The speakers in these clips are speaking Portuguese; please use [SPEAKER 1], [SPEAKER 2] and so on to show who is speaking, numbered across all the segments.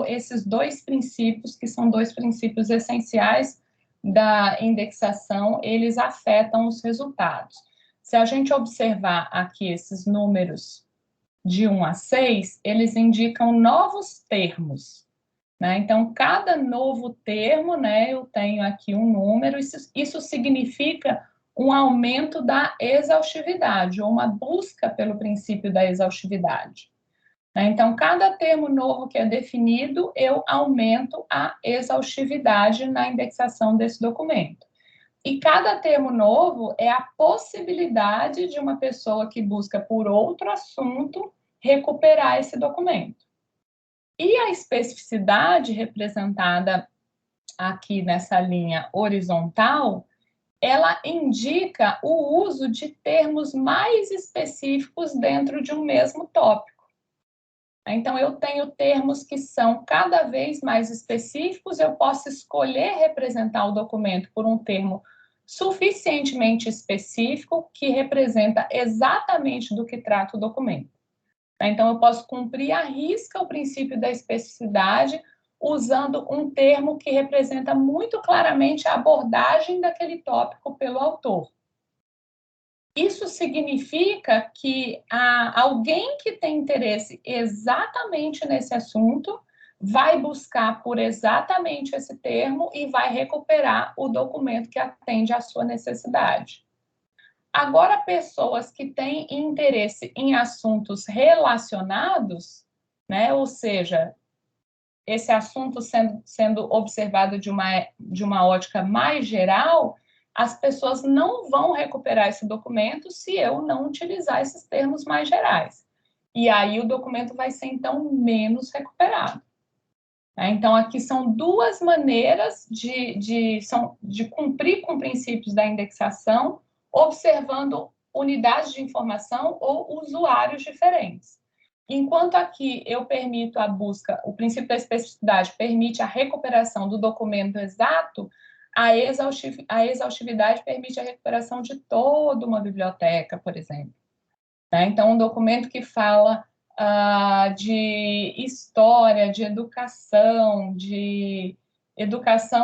[SPEAKER 1] esses dois princípios, que são dois princípios essenciais da indexação, eles afetam os resultados. Se a gente observar aqui esses números de 1 a 6, eles indicam novos termos, né? Então, cada novo termo, né, eu tenho aqui um número, isso significa um aumento da exaustividade, ou uma busca pelo princípio da exaustividade. Então, cada termo novo que é definido, eu aumento a exaustividade na indexação desse documento. E cada termo novo é a possibilidade de uma pessoa que busca por outro assunto recuperar esse documento. E a especificidade representada aqui nessa linha horizontal, ela indica o uso de termos mais específicos dentro de um mesmo tópico. Então, eu tenho termos que são cada vez mais específicos, eu posso escolher representar o documento por um termo suficientemente específico que representa exatamente do que trata o documento. Então, eu posso cumprir à risca o princípio da especificidade usando um termo que representa muito claramente a abordagem daquele tópico pelo autor. Isso significa que alguém que tem interesse exatamente nesse assunto vai buscar por exatamente esse termo e vai recuperar o documento que atende à sua necessidade. Agora, pessoas que têm interesse em assuntos relacionados, né, ou seja, esse assunto sendo observado de uma ótica mais geral, as pessoas não vão recuperar esse documento se eu não utilizar esses termos mais gerais. E aí o documento vai ser, então, menos recuperado. Então, aqui são duas maneiras de cumprir com princípios da indexação, observando unidades de informação ou usuários diferentes. Enquanto aqui eu permito a busca, o princípio da especificidade permite a recuperação do documento exato, a exaustividade permite a recuperação de toda uma biblioteca, por exemplo. Então, um documento que fala de história, de educação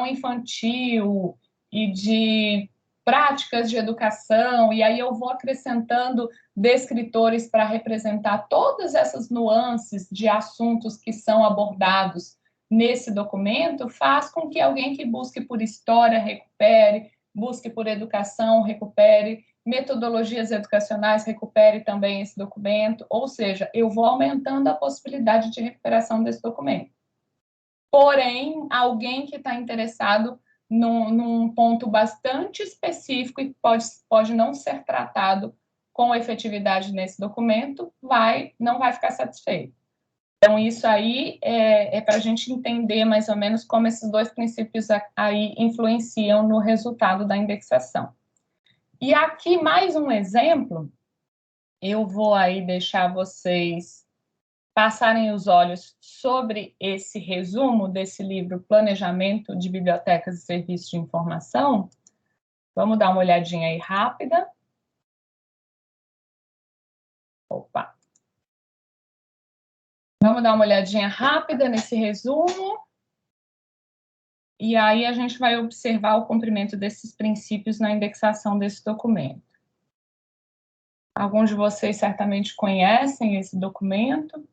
[SPEAKER 1] infantil e de práticas de educação, e aí eu vou acrescentando descritores para representar todas essas nuances de assuntos que são abordados nesse documento, faz com que alguém que busque por história recupere, busque por educação recupere, metodologias educacionais recupere também esse documento, ou seja, eu vou aumentando a possibilidade de recuperação desse documento. Porém, alguém que está interessado num ponto bastante específico e pode não ser tratado com efetividade nesse documento, não vai ficar satisfeito. Então, isso aí é para a gente entender mais ou menos como esses dois princípios aí influenciam no resultado da indexação. E aqui mais um exemplo, eu vou aí deixar vocês passarem os olhos sobre esse resumo desse livro Planejamento de Bibliotecas e Serviços de Informação. Vamos dar uma olhadinha aí rápida. Opa! Vamos dar uma olhadinha rápida nesse resumo. E aí a gente vai observar o cumprimento desses princípios na indexação desse documento. Alguns de vocês certamente conhecem esse documento.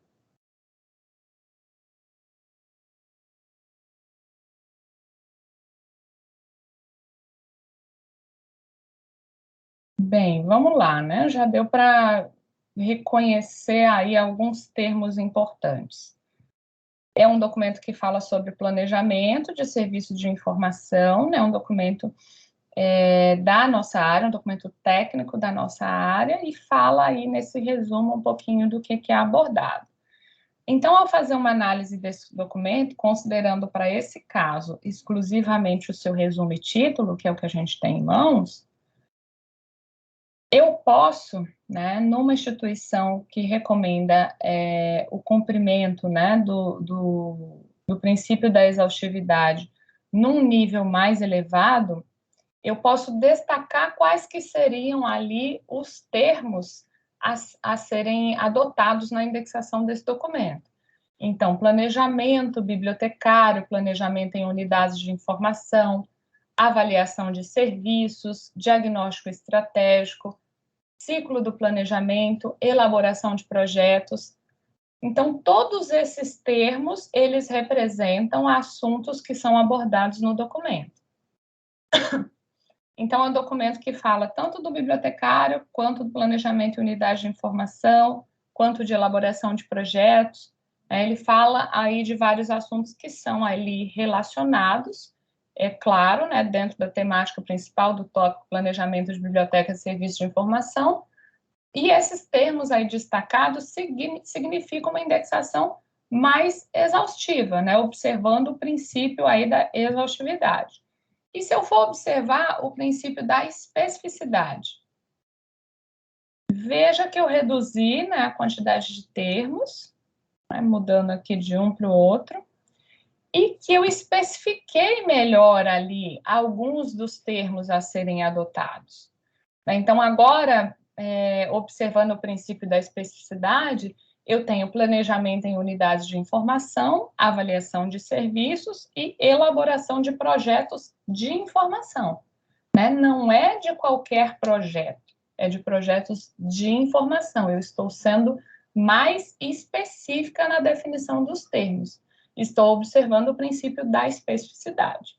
[SPEAKER 1] Bem, vamos lá, né? Já deu para reconhecer aí alguns termos importantes. É um documento que fala sobre planejamento de serviço de informação, né? Um documento da nossa área, um documento técnico da nossa área, e fala aí nesse resumo um pouquinho do que é abordado. Então, ao fazer uma análise desse documento, considerando para esse caso exclusivamente o seu resumo e título, que é o que a gente tem em mãos, eu posso, né, numa instituição que recomenda o cumprimento, né, do princípio da exaustividade num nível mais elevado, eu posso destacar quais que seriam ali os termos a serem adotados na indexação desse documento. Então, planejamento bibliotecário, planejamento em unidades de informação, avaliação de serviços, diagnóstico estratégico, ciclo do planejamento, elaboração de projetos. Então, todos esses termos, eles representam assuntos que são abordados no documento. Então, é um documento que fala tanto do bibliotecário, quanto do planejamento em unidade de informação, quanto de elaboração de projetos. Ele fala aí de vários assuntos que são ali relacionados, é claro, né, dentro da temática principal do tópico planejamento de bibliotecas e serviços de informação, e esses termos aí destacados significam uma indexação mais exaustiva, né, observando o princípio aí da exaustividade. E se eu for observar o princípio da especificidade? Veja que eu reduzi, né, a quantidade de termos, né, mudando aqui de um para o outro, e que eu especifiquei melhor ali alguns dos termos a serem adotados. Então, agora, observando o princípio da especificidade, eu tenho planejamento em unidades de informação, avaliação de serviços e elaboração de projetos de informação, né? Não é de qualquer projeto, é de projetos de informação. Eu estou sendo mais específica na definição dos termos. Estou observando o princípio da especificidade.